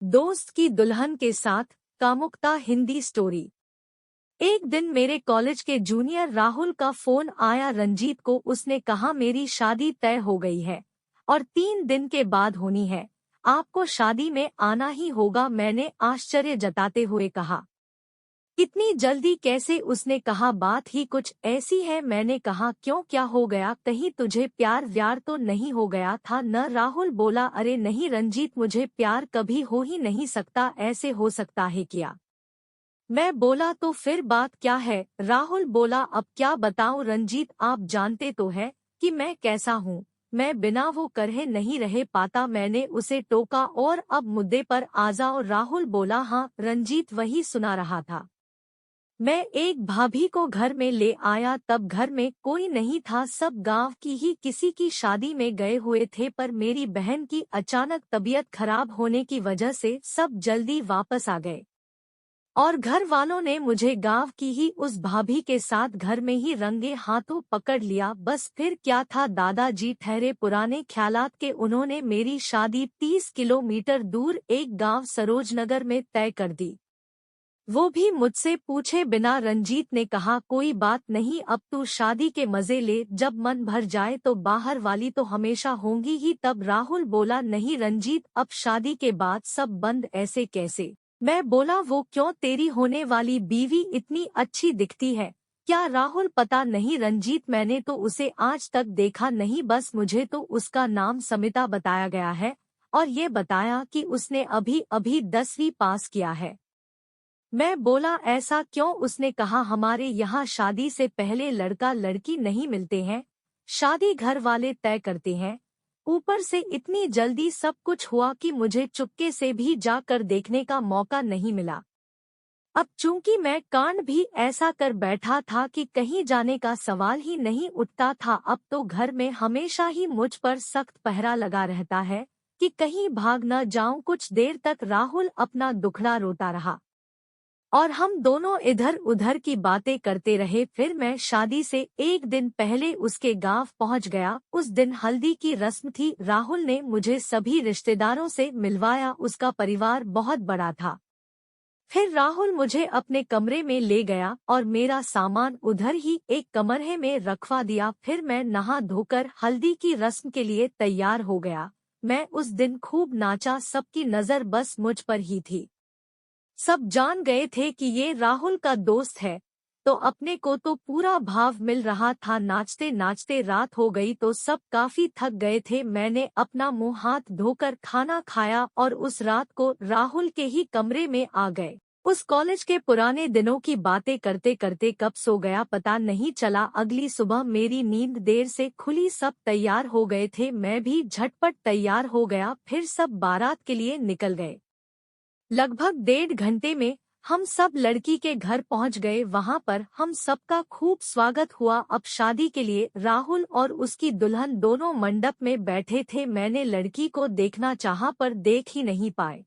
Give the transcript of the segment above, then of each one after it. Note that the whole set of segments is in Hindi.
दोस्त की दुल्हन के साथ कामुकता हिंदी स्टोरी। एक दिन मेरे कॉलेज के जूनियर राहुल का फोन आया रंजीत को। उसने कहा मेरी शादी तय हो गई है और 3 दिन के बाद होनी है। आपको शादी में आना ही होगा। मैंने आश्चर्य जताते हुए कहा, इतनी जल्दी कैसे? उसने कहा बात ही कुछ ऐसी है। मैंने कहा क्यों, क्या हो गया? कहीं तुझे प्यार व्यार तो नहीं हो गया था न? राहुल बोला, अरे नहीं रंजीत, मुझे प्यार कभी हो ही नहीं सकता। ऐसे हो सकता है क्या? मैं बोला तो फिर बात क्या है? राहुल बोला, अब क्या बताऊं रंजीत, आप जानते तो है कि मैं कैसा हूँ। मैं बिना वो करे नहीं रह पाता। मैंने उसे टोका और अब मुद्दे पर आ जाओ। राहुल बोला, हाँ रंजीत वही सुना रहा था। मैं एक भाभी को घर में ले आया, तब घर में कोई नहीं था, सब गांव की ही किसी की शादी में गए हुए थे। पर मेरी बहन की अचानक तबीयत खराब होने की वजह से सब जल्दी वापस आ गए और घर वालों ने मुझे गांव की ही उस भाभी के साथ घर में ही रंगे हाथों पकड़ लिया। बस फिर क्या था, दादाजी ठहरे पुराने ख्यालात के। उन्होंने मेरी शादी 30 किलोमीटर दूर एक गांव सरोजनगर में तय कर दी, वो भी मुझसे पूछे बिना। रंजीत ने कहा, कोई बात नहीं, अब तू शादी के मजे ले, जब मन भर जाए तो बाहर वाली तो हमेशा होंगी ही। तब राहुल बोला, नहीं रंजीत, अब शादी के बाद सब बंद। ऐसे कैसे? मैं बोला, वो क्यों? तेरी होने वाली बीवी इतनी अच्छी दिखती है क्या? राहुल पता नहीं रंजीत, मैंने तो उसे आज तक देखा नहीं। बस मुझे तो उसका नाम समिता बताया गया है और ये बताया कि उसने अभी अभी 10वीं पास किया है। मैं बोला, ऐसा क्यों? उसने कहा, हमारे यहाँ शादी से पहले लड़का लड़की नहीं मिलते हैं, शादी घर वाले तय करते हैं। ऊपर से इतनी जल्दी सब कुछ हुआ कि मुझे चुपके से भी जाकर देखने का मौका नहीं मिला। अब चूंकि मैं कांड भी ऐसा कर बैठा था कि कहीं जाने का सवाल ही नहीं उठता था। अब तो घर में हमेशा ही मुझ पर सख्त पहरा लगा रहता है कि कहीं भाग न जाऊं। कुछ देर तक राहुल अपना दुखड़ा रोता रहा और हम दोनों इधर उधर की बातें करते रहे। फिर मैं शादी से एक दिन पहले उसके गांव पहुंच गया। उस दिन हल्दी की रस्म थी। राहुल ने मुझे सभी रिश्तेदारों से मिलवाया। उसका परिवार बहुत बड़ा था। फिर राहुल मुझे अपने कमरे में ले गया और मेरा सामान उधर ही एक कमरे में रखवा दिया। फिर मैं नहा धोकर हल्दी की रस्म के लिए तैयार हो गया। मैं उस दिन खूब नाचा, सबकी नजर बस मुझ पर ही थी। सब जान गए थे कि ये राहुल का दोस्त है, तो अपने को तो पूरा भाव मिल रहा था। नाचते नाचते रात हो गई तो सब काफी थक गए थे। मैंने अपना मुंह हाथ धोकर खाना खाया और उस रात को राहुल के ही कमरे में आ गए। उस कॉलेज के पुराने दिनों की बातें करते करते कब सो गया पता नहीं चला। अगली सुबह मेरी नींद देर से खुली, सब तैयार हो गए थे, मैं भी झटपट तैयार हो गया। फिर सब बारात के लिए निकल गए। लगभग 1.5 घंटे में हम सब लड़की के घर पहुंच गए। वहां पर हम सबका खूब स्वागत हुआ। अब शादी के लिए राहुल और उसकी दुल्हन दोनों मंडप में बैठे थे। मैंने लड़की को देखना चाहा पर देख ही नहीं पाए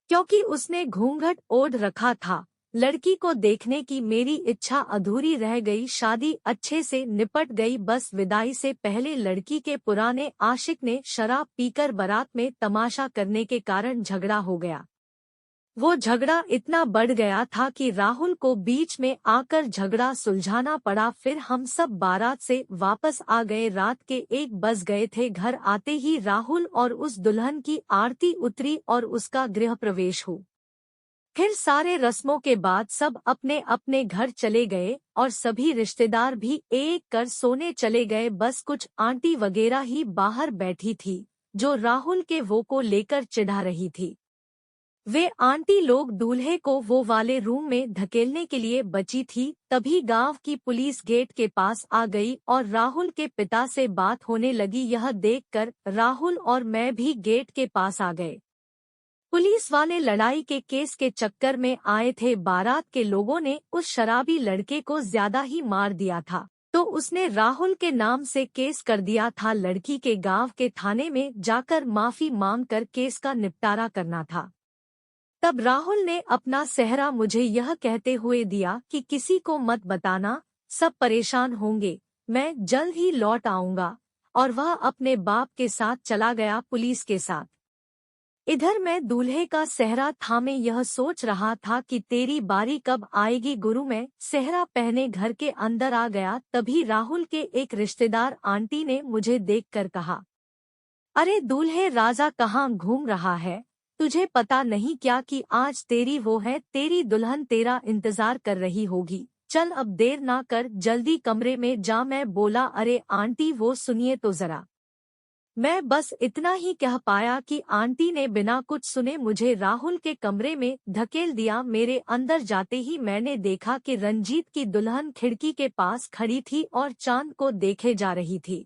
क्योंकि उसने घूंघट ओढ़ रखा था। लड़की को देखने की मेरी इच्छा अधूरी रह गई। शादी अच्छे से निपट गई। बस विदाई से पहले लड़की के पुराने आशिक ने शराब पीकर बारात में तमाशा करने के कारण झगड़ा हो गया। वो झगड़ा इतना बढ़ गया था कि राहुल को बीच में आकर झगड़ा सुलझाना पड़ा। फिर हम सब बारात से वापस आ गए। रात के 1 बज गए थे। घर आते ही राहुल और उस दुल्हन की आरती उतरी और उसका गृह प्रवेश हुआ। फिर सारे रस्मों के बाद सब अपने अपने घर चले गए और सभी रिश्तेदार भी एक कर सोने चले गए। बस कुछ आंटी वगैरह ही बाहर बैठी थी जो राहुल के वो को लेकर चिढ़ा रही थी। वे आंटी लोग दूल्हे को वो वाले रूम में धकेलने के लिए बची थी। तभी गांव की पुलिस गेट के पास आ गई और राहुल के पिता से बात होने लगी। यह देखकर राहुल और मैं भी गेट के पास आ गए। पुलिस वाले लड़ाई के केस के चक्कर में आए थे। बारात के लोगों ने उस शराबी लड़के को ज्यादा ही मार दिया था, तो उसने राहुल के नाम से केस कर दिया था। लड़की के गांव के थाने में जाकर माफी मांगकर केस का निपटारा करना था। तब राहुल ने अपना सेहरा मुझे यह कहते हुए दिया कि किसी को मत बताना, सब परेशान होंगे, मैं जल्द ही लौट आऊंगा। और वह अपने बाप के साथ चला गया पुलिस के साथ। इधर मैं दूल्हे का सेहरा थामे यह सोच रहा था कि तेरी बारी कब आएगी गुरु। मैं सेहरा पहने घर के अंदर आ गया, तभी राहुल के एक रिश्तेदार आंटी ने मुझे देखकर कहा, अरे दूल्हे राजा कहाँ घूम रहा है, तुझे पता नहीं क्या कि आज तेरी वो है, तेरी दुल्हन तेरा इंतजार कर रही होगी, चल अब देर ना कर, जल्दी कमरे में जा। मैं बोला, अरे आंटी वो सुनिए तो जरा। मैं बस इतना ही कह पाया कि आंटी ने बिना कुछ सुने मुझे राहुल के कमरे में धकेल दिया। मेरे अंदर जाते ही मैंने देखा कि रंजीत की दुल्हन खिड़की के पास खड़ी थी और चांद को देखे जा रही थी।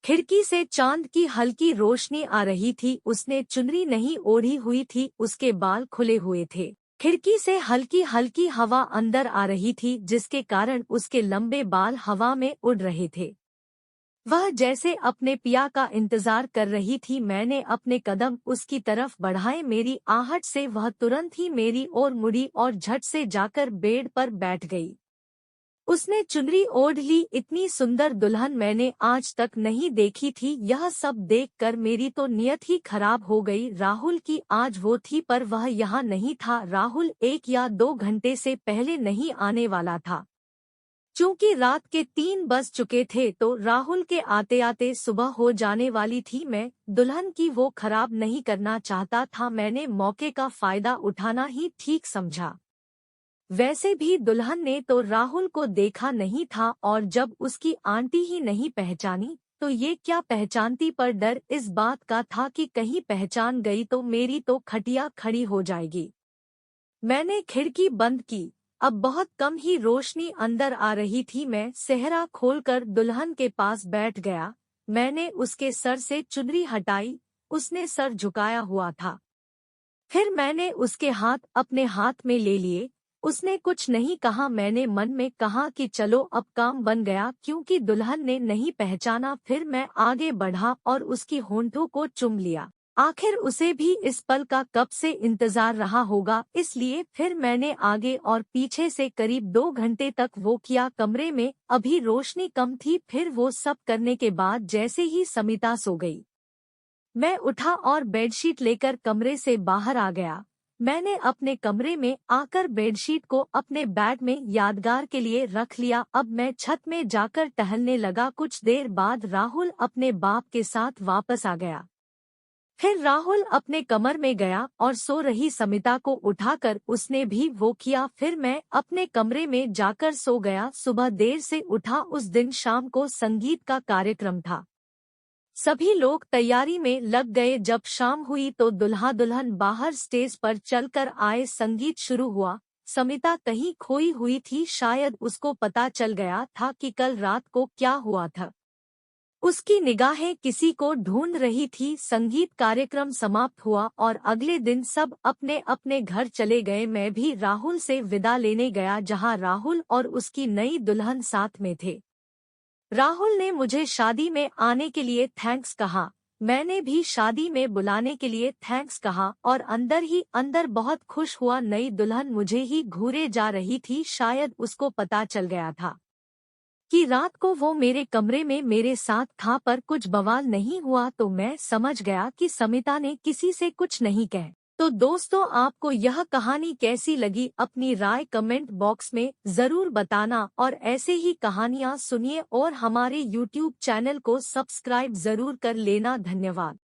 खिड़की से चांद की हल्की रोशनी आ रही थी। उसने चुनरी नहीं ओढ़ी हुई थी, उसके बाल खुले हुए थे। खिड़की से हल्की हल्की हवा अंदर आ रही थी, जिसके कारण उसके लंबे बाल हवा में उड़ रहे थे। वह जैसे अपने पिया का इंतजार कर रही थी। मैंने अपने कदम उसकी तरफ बढ़ाए, मेरी आहट से वह तुरंत ही मेरी ओर मुड़ी और झट से जाकर बेड पर बैठ गई। उसने चुनरी ओढ़ ली। इतनी सुंदर दुल्हन मैंने आज तक नहीं देखी थी। यह सब देखकर मेरी तो नियत ही खराब हो गई। राहुल की आज वो थी, पर वह यहाँ नहीं था। राहुल 1 या 2 घंटे से पहले नहीं आने वाला था। चूंकि रात के 3 बज चुके थे, तो राहुल के आते आते सुबह हो जाने वाली थी। मैं दुल्हन की वो खराब नहीं करना चाहता था, मैंने मौके का फायदा उठाना ही ठीक समझा। वैसे भी दुल्हन ने तो राहुल को देखा नहीं था, और जब उसकी आंटी ही नहीं पहचानी तो ये क्या पहचानती, पर डर इस बात का था कि कहीं पहचान गई तो मेरी तो खटिया खड़ी हो जाएगी। मैंने खिड़की बंद की। अब बहुत कम ही रोशनी अंदर आ रही थी। मैं सेहरा खोलकर दुल्हन के पास बैठ गया। मैंने उसके सर से चुनरी हटाई। उसने सर झुकाया हुआ था। फिर मैंने उसके हाथ अपने हाथ में ले लिए। उसने कुछ नहीं कहा। मैंने मन में कहा कि चलो अब काम बन गया, क्योंकि दुल्हन ने नहीं पहचाना। फिर मैं आगे बढ़ा और उसकी होंठों को चूम लिया। आखिर उसे भी इस पल का कब से इंतजार रहा होगा, इसलिए फिर मैंने आगे और पीछे से करीब 2 घंटे तक वो किया। कमरे में अभी रोशनी कम थी। फिर वो सब करने के बाद जैसे ही समिता सो गई, मैं उठा और बेडशीट लेकर कमरे से बाहर आ गया। मैंने अपने कमरे में आकर बेडशीट को अपने बैग में यादगार के लिए रख लिया। अब मैं छत में जाकर टहलने लगा। कुछ देर बाद राहुल अपने बाप के साथ वापस आ गया। फिर राहुल अपने कमर में गया और सो रही समिता को उठाकर उसने भी वो किया। फिर मैं अपने कमरे में जाकर सो गया। सुबह देर से उठा। उस दिन शाम को संगीत का कार्यक्रम था। सभी लोग तैयारी में लग गए। जब शाम हुई तो दुल्हा दुल्हन बाहर स्टेज पर चलकर आए। संगीत शुरू हुआ। समिता कहीं खोई हुई थी। शायद उसको पता चल गया था कि कल रात को क्या हुआ था। उसकी निगाहें किसी को ढूंढ रही थी। संगीत कार्यक्रम समाप्त हुआ और अगले दिन सब अपने अपने घर चले गए। मैं भी राहुल से विदा लेने गया, जहां राहुल और उसकी नई दुल्हन साथ में थे। राहुल ने मुझे शादी में आने के लिए थैंक्स कहा। मैंने भी शादी में बुलाने के लिए थैंक्स कहा और अंदर ही अंदर बहुत खुश हुआ। नई दुल्हन मुझे ही घूरे जा रही थी। शायद उसको पता चल गया था कि रात को वो मेरे कमरे में मेरे साथ था, पर कुछ बवाल नहीं हुआ। तो मैं समझ गया कि समिता ने किसी से कुछ नहीं कहा। तो दोस्तों, आपको यह कहानी कैसी लगी, अपनी राय कमेंट बॉक्स में जरूर बताना, और ऐसे ही कहानियाँ सुनिए और हमारे YouTube चैनल को सब्सक्राइब जरूर कर लेना। धन्यवाद।